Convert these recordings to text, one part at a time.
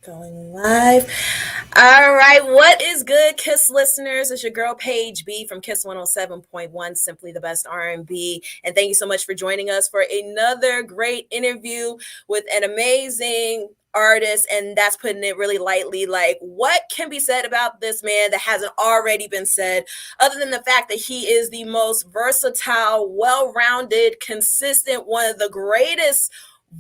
Going live. All right. What is good, Kiss listeners? It's your girl Paige B from Kiss 107.1, Simply the Best R&B. And thank you so much for joining us for another great interview with an amazing artist. And that's putting it really lightly. Like, what can be said about this man that hasn't already been said, other than the fact that he is the most versatile, well-rounded, consistent, one of the greatest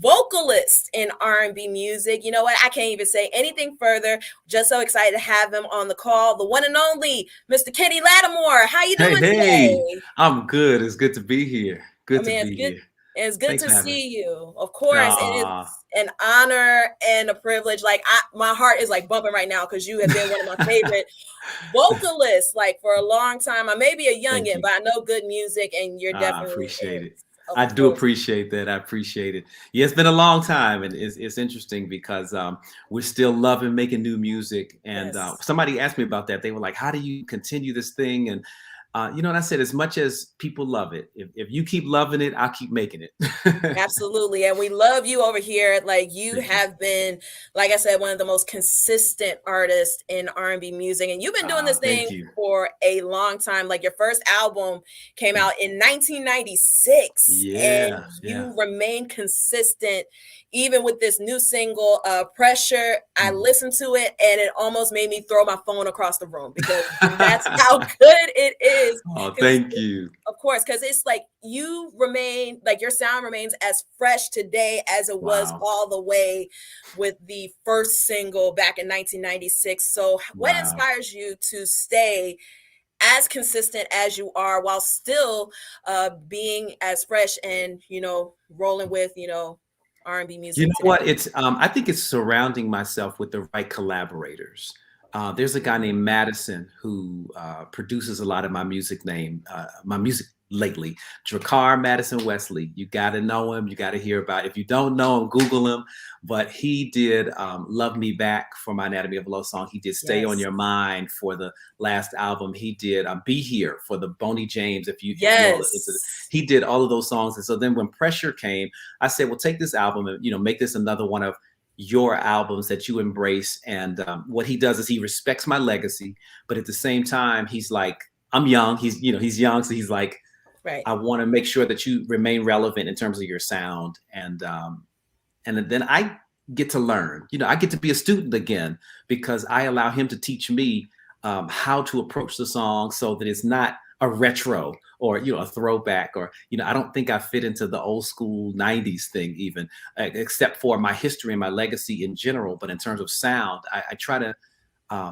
vocalist in R&B music. You know what? I can't even say anything further. Just so excited to have him on the call. The one and only Mr. Kenny Lattimore. How you Hey, doing hey, today? I'm good. It's good to be here. I Good to mean, it's be good. here. It's good Thanks to for having me. see you. Of course, it Ah, is an honor and a privilege. Like my heart is like bumping right now because you have been one of my favorite vocalists, like for a long time. I may be a thank youngin, you. but I know good music, and you're I definitely appreciate it. is. Of I do course, appreciate that. I appreciate it. Yeah, it's been a long time, and it's interesting because we're still loving making new music. And yes. somebody asked me about that. They were like, "How do you continue this thing?" And and I said, as much as people love it, if you keep loving it, I'll keep making it. Absolutely. And we love you over here. Like you Thank you. have been, like I said, one of the most consistent artists in R&B music. And you've been doing this Thank thing you. for a long time. Like your first album came Thank out you. in 1996 and Yeah, yeah. you remain consistent even with this new single, Pressure. I Mhm. listened to it and it almost made me throw my phone across the room because that's how good it is. Oh, Because thank you. of course, because it's like you remain, like your sound remains as fresh today as it was Wow. all the way with the first single back in 1996. So, what Wow. inspires you to stay as consistent as you are while still being as fresh and, rolling with, R&B You music know today? what? I think it's surrounding myself with the right collaborators. There's a guy named Madison who produces a lot of my music lately. Dracar Madison Wesley. You got to know him. You got to hear about it. If you don't know him, Google him. But he did Love Me Back for my Anatomy of a Love song. He did Stay on Yes. Your Mind for the last album. He did Be Here for the Boney James. If you all into Yes. he did all of those songs. And so then when Pressure came, I said, well, take this album and make this another one of your albums that you embrace. And what he does is he respects my legacy, but at the same time, he's like, I'm young. He's young, so he's like, Right. I want to make sure that you remain relevant in terms of your sound, and then I get to learn. I get to be a student again because I allow him to teach me how to approach the song so that it's not a retro or a throwback or I don't think I fit into the old school 90s thing even except for my history and my legacy in general, but in terms of sound I try to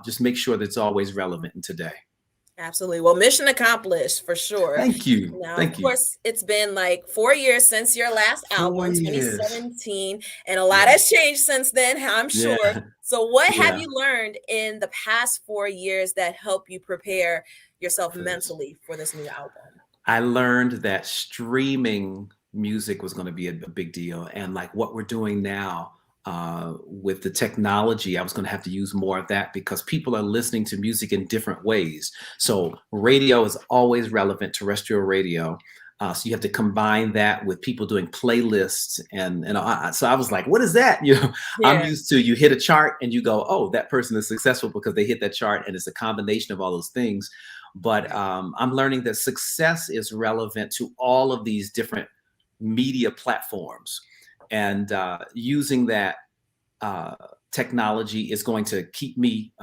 just make sure that it's always relevant in today. Absolutely. Well, mission accomplished for sure. Thank you. Now, of Thank you. course, it's been like 4 years since your last 4 album, years. 2017, and a lot Yeah. has changed since then, I'm Yeah. sure. So, what have Yeah. you learned in the past 4 years that help you prepare yourself For this, mentally for this new album? I learned that streaming music was going to be a big deal. And like what we're doing now with the technology, I was going to have to use more of that because people are listening to music in different ways. So radio is always relevant, terrestrial radio. So you have to combine that with people doing playlists, so I was like, "What is that?" I'm Yeah. used to you hit a chart and you go, "Oh, that person is successful because they hit that chart," and it's a combination of all those things. But Right. I'm learning that success is relevant to all of these different media platforms, and using that uh, technology is going to keep me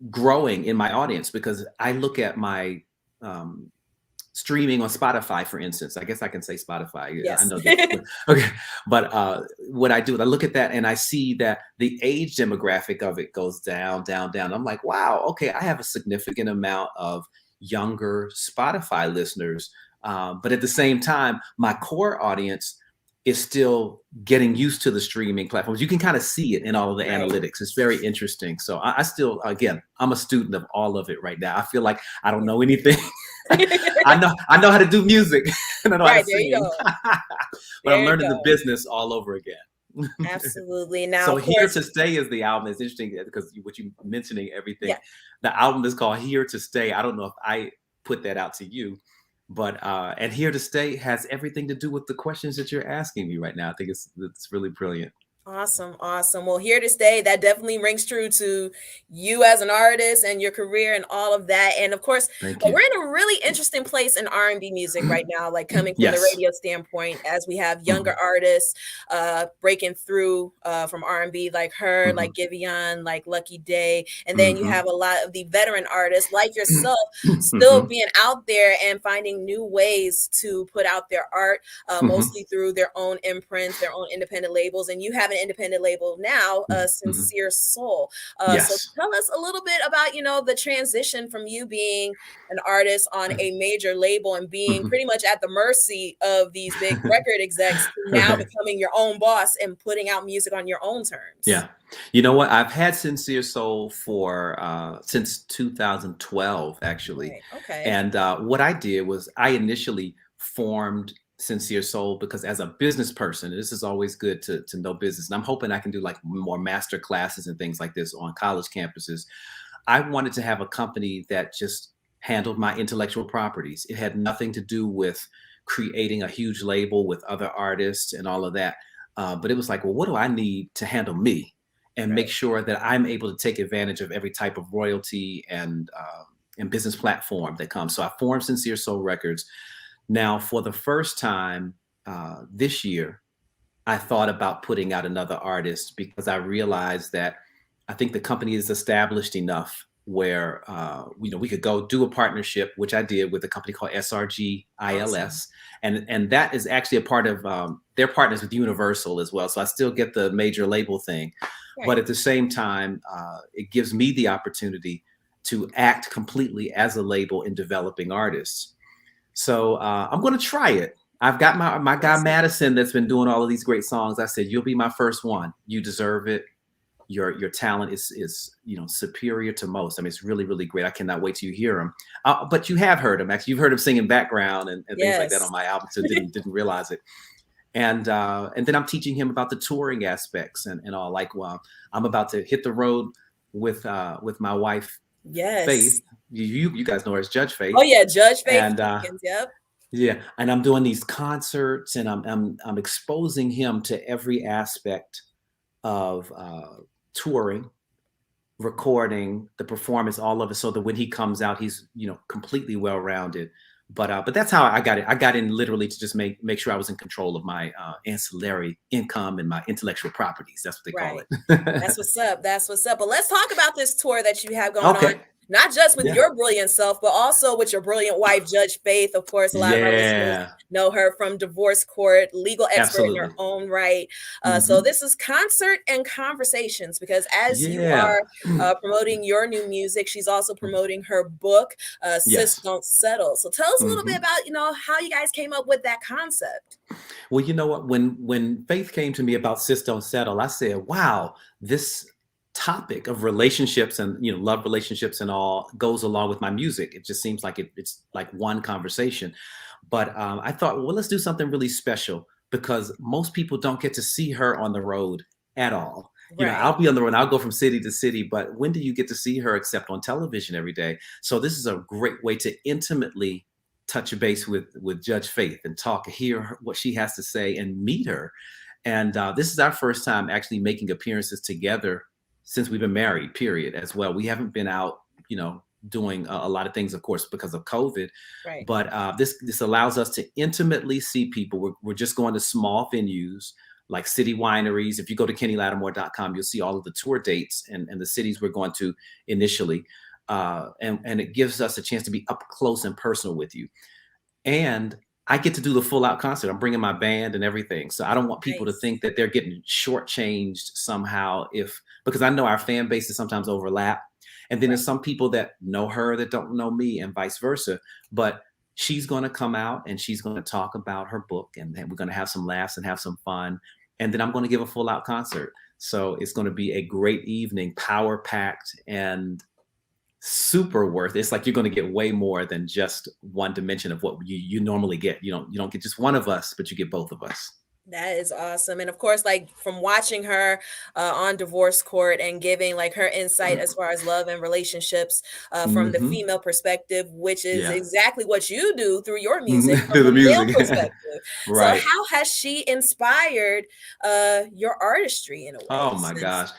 growing in my audience because I look at my um, streaming on Spotify, for instance. I guess I can say Spotify. I Yes. know that. Okay, but what I do is I look at that and I see that the age demographic of it goes down, down, down. I'm like, wow, okay, I have a significant amount of younger Spotify listeners, but at the same time, my core audience is still getting used to the streaming platforms. You can kind of see it in all of the Right. analytics. It's very interesting. So I still, again, I'm a student of all of it right now. I feel like I don't know anything. I know how to do music and I know how to Right. There you sing, go. but I'm There you learning the go. business all over again. Absolutely. Now, So of Here course, to Stay is the album. It's interesting because what you mentioning everything. yeah. The album is called Here to Stay. I don't know if I put that out to you, but and Here to Stay has everything to do with the questions that you're asking me right now. I think it's really brilliant. Awesome, awesome. Well, here to stay, that definitely rings true to you as an artist and your career and all of that. And of course, Thank you. we're in a really interesting place in R&B music right now, like coming from the Yes. radio standpoint, as we have younger Hmm. artists breaking through from R&B, like her, Hmm. like Giveon, like Lucky Day. And then you Hmm. have a lot of the veteran artists like yourself still Hmm. being out there and finding new ways to put out their art, Hmm. mostly through their own imprints, their own independent labels. And you have an independent label now, Hmm. Sincere Soul. So Yes. tell us a little bit about, the transition from you being an artist on a major label and being Hmm. pretty much at the mercy of these big record execs to now Right. becoming your own boss and putting out music on your own terms. Yeah. You know what? I've had Sincere Soul for since 2012, actually. Right. Okay. And what I did was I initially formed Sincere Soul because as a business person, and this is always good to know business. And I'm hoping I can do like more master classes and things like this on college campuses. I wanted to have a company that just handled my intellectual properties. It had nothing to do with creating a huge label with other artists and all of that. But it was like, well, what do I need to handle me and make Right. sure that I'm able to take advantage of every type of royalty and business platform that comes. So I formed Sincere Soul Records. Now, for the first time this year, I thought about putting out another artist because I realized that I think the company is established enough where we could go do a partnership, which I did with a company called SRG Awesome. ILS, and that is actually a part of their partners with Universal as well. So I still get the major label thing, but Right. at the same time, it gives me the opportunity to act completely as a label in developing artists. So I'm going to try it. I've got my guy Awesome. Madison that's been doing all of these great songs. I said, you'll be my first one. You deserve it. Your talent is superior to most. I mean, it's really really great. I cannot wait till you hear him. But you have heard him actually. You've heard him singing background and things like that on Yes. my album. So didn't realize it. And then I'm teaching him about the touring aspects and all. Like, well, I'm about to hit the road with my wife Faith. Yes. You guys know her as Judge Oh Faith, yeah, Judge Faith and Jenkins. Yep. yeah, and I'm doing these concerts, and I'm exposing him to every aspect of touring, recording, the performance, all of it, so that when he comes out, he's completely well rounded. But that's how I got it. I got in literally to just make sure I was in control of my ancillary income and my intellectual properties. That's what they call Right. it. That's what's up. That's what's up. But let's talk about this tour that you have going on, Okay. not just with Yeah. your brilliant self, but also with your brilliant wife, Judge Faith. Of course, a lot of our listeners Yeah. know her from divorce court, legal expert in her Absolutely. own right. So Hmm. this is concert and conversations because as you Yeah. are promoting your new music, she's also promoting her book, Sis Yes. Don't Settle. So tell us a little bit Hmm. about, how you guys came up with that concept. Well, you know what? When Faith came to me about Sis Don't Settle, I said, "Wow, this topic of relationships and love relationships and all goes along with my music. It just seems like it's like one conversation." But I thought, well, let's do something really special because most people don't get to see her on the road at all. Right. I'll be on the road, I'll go from city to city, but when do you get to see her except on television every day? So this is a great way to intimately touch base with Judge Faith and talk, hear what she has to say, and meet her. And this is our first time actually making appearances together since we've been married. Period. As well, we haven't been out, doing a lot of things, of course, because of COVID. Right. But this allows us to intimately see people. We're just going to small venues like city wineries. If you go to kennylattimore.com, you'll see all of the tour dates and the cities we're going to initially. And it gives us a chance to be up close and personal with you. And I get to do the full out concert. I'm bringing my band and everything. So I don't want people to Nice. think that they're getting shortchanged somehow because I know our fan bases sometimes overlap. And then Right. there's some people that know her that don't know me and vice versa. But she's going to come out and she's going to talk about her book and we're going to have some laughs and have some fun. And then I'm going to give a full out concert. So it's going to be a great evening, power packed and super worth it. It's like you're going to get way more than just one dimension of what you normally get. You don't get just one of us, but you get both of us. That is awesome. And of course, like from watching her on divorce court and giving like her insight as far as love and relationships from the Hmm. female perspective, which is Yeah. exactly what you do through your music from Through the the male music. perspective. So, Right. how has she inspired your artistry in a way? Oh my Since gosh.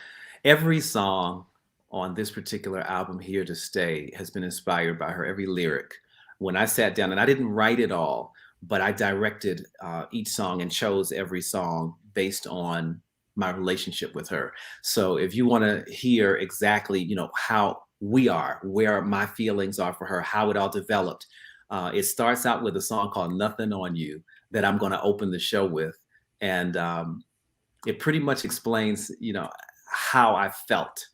Every song on this particular album, Here to Stay, has been inspired by her, every lyric. When I sat down, and I didn't write it all, but I directed each song and chose every song based on my relationship with her. So if you want to hear exactly, how we are, where my feelings are for her, how it all developed, it starts out with a song called Nothing on You that I'm going to open the show with. And it pretty much explains, how I felt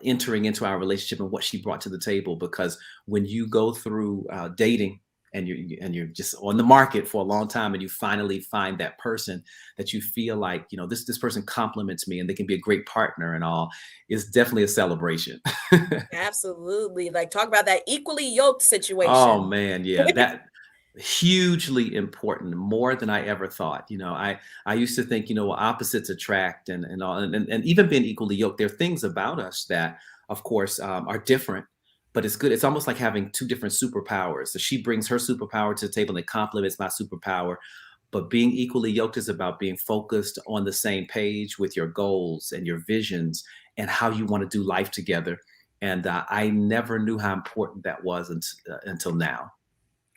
entering into our relationship and what she brought to the table. Because when you go through dating and you're just on the market for a long time, and you finally find that person that you feel like, this person compliments me and they can be a great partner and all, is definitely a celebration. absolutely, like talk about that equally yoked Oh situation. man, yeah, that hugely important, more than I ever thought. I used to think, well, opposites attract and all, and even being equally yoked, there are things about us that, of course, are different, but it's good. It's almost like having two different superpowers. So she brings her superpower to the table and it complements my superpower. But being equally yoked is about being focused on the same page with your goals and your visions and how you want to do life together. And I never knew how important that was until now.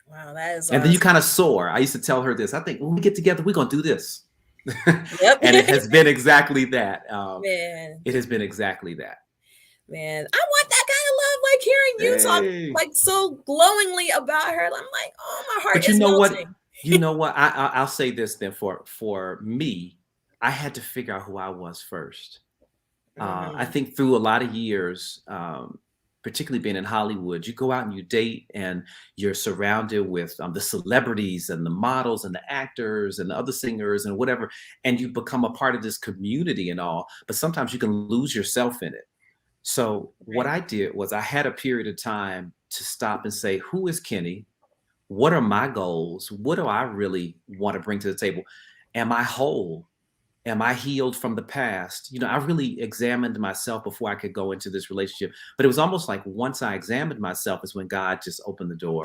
Wow, that is And then you awesome. kind of soar. I used to tell her this. I think when we get together, we're gonna do this. Yep. And it has been exactly that. Man. It has been exactly that. Man, I want that kind of love, like hearing you talk Hey. like so glowingly about her. I'm like, oh, my heart But you is know what? melting. I'll say this then. For me, I had to figure out who I was first. I Mhm. think through a lot of years, particularly being in Hollywood, you go out and you date, and you're surrounded with the celebrities and the models and the actors and the other singers and whatever, and you become a part of this community and all. But sometimes you can lose yourself in it. So what Right, I did was I had a period of time to stop and say, who is Kenny? What are my goals? What do I really want to bring to the table? Am I whole? Am I healed from the past? I really examined myself before I could go into this relationship. But it was almost like once I examined myself is when God just opened the door.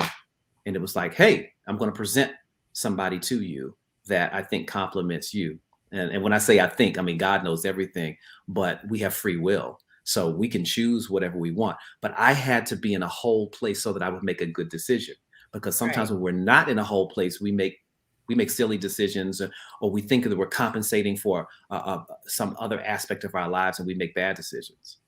And it was like, hey, I'm going to present somebody to you that I think complements you. And when I say I think, I mean, God knows everything, but we have free will. So we can choose whatever we want. But I had to be in a whole place so that I would make a good decision. Because sometimes right. when we're not in a whole place, we make silly decisions, or we think that we're compensating for some other aspect of our lives, and we make bad decisions.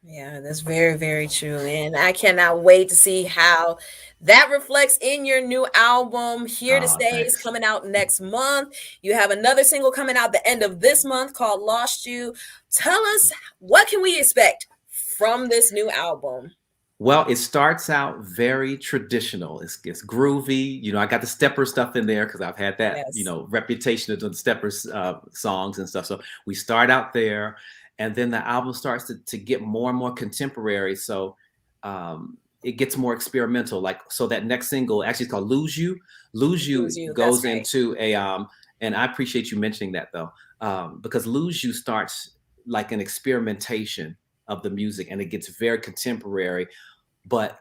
Yeah, that's very, very true. And I cannot wait to see how that reflects in your new album. Here to Stay is Thanks. coming out next month. You have another single coming out the end of this month called Lost You. Tell us, what can we expect from this new album? Well, it starts out very traditional. It's groovy. I got the stepper stuff in there because I've had that, Yes. reputation of doing steppers songs and stuff. So we start out there, and then the album starts to get more and more contemporary. So it gets more experimental. Like, so that next single actually is called "Lose You." "Lose Lose You" You. That's goes right. into and I appreciate you mentioning that though, because "Lose You" starts like an experimentation of the music, and it gets very contemporary, but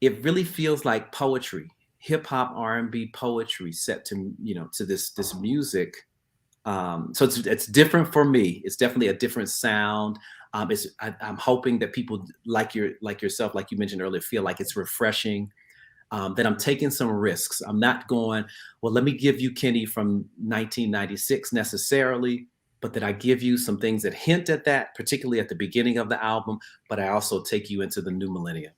it really feels like poetry, hip hop, R&B poetry set to this music. So it's different for me. It's definitely a different sound. I'm hoping that people like yourself, like you mentioned earlier, feel like it's refreshing. That I'm taking some risks. I'm not going, well, let me give you Kenny from 1996 necessarily, but that I give you some things that hint at that, particularly at the beginning of the album, but I also take you into the new millennium.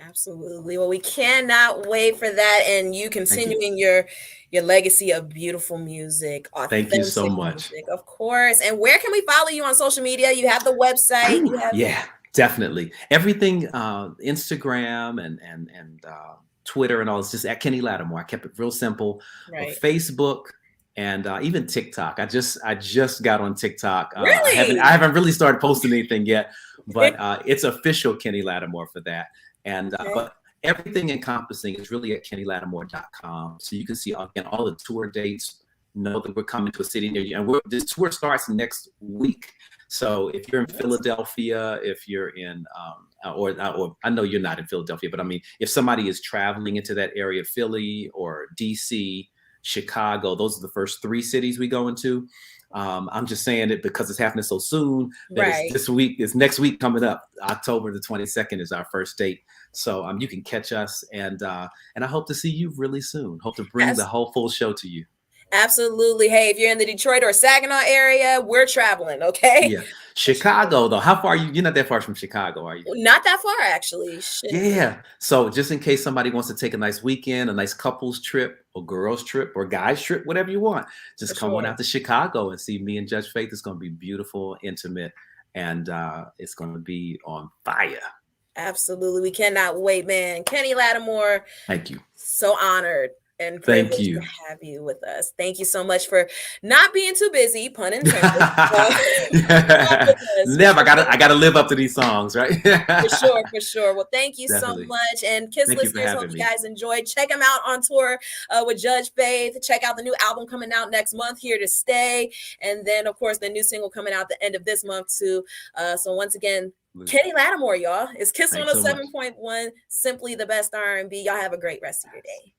Absolutely. Well, we cannot wait for that, and you Thank you. continuing your legacy of beautiful music, Thank you so authentic much. music, of course. And where can we follow you on social media? You have the website. Ooh, You have yeah, definitely. Everything, Instagram and Twitter and all, is just at Kenny Lattimore. I kept it real simple. right. Facebook and even TikTok. I just got on TikTok. I Really? haven't really started posting anything yet, but it's official Kenny Lattimore for that. And Okay. but everything encompassing is really at KennyLattimore.com. So you can see again all the tour dates. know that we're coming to a city near you. And this tour starts next week. So if you're in Philadelphia, if you're in, or I know you're not in Philadelphia, but I mean, if somebody is traveling into that area, Philly or DC, Chicago, those are the first 3 cities we go into. I'm just saying it because it's happening so soon that it's Right. this week, it's next week coming up. October the 22nd is our first date. So you can catch us, and I hope to see you really soon. Hope to bring the whole full show to you. Absolutely. Hey, if you're in the Detroit or Saginaw area, we're traveling, okay? Yeah. Chicago, though. How far are you? You're not that far from Chicago, are you? Not that far, actually. Shit. Yeah. So just in case somebody wants to take a nice weekend, a nice couples trip or girls trip or guys trip, whatever you want, just For come on sure. out to Chicago and see me and Judge Faith. It's going to be beautiful, intimate, and it's going to be on fire. Absolutely. We cannot wait, man. Kenny Lattimore, Thank you. so honored and Thank privileged you. to have you with us. Thank you so much for not being too busy, pun intended. Never. I gotta live up to these songs, right? For sure, for sure. Well, thank you so Definitely. much. And Kiss Thank you for listeners, hope having you me. guys enjoyed. Check them out on tour with Judge Faith. Check out the new album coming out next month, Here to Stay. And then, of course, the new single coming out the end of this month, too. So once again, Kenny Lattimore, y'all. It's Kiss 107.1, simply the best R&B. Y'all have a great rest of your day.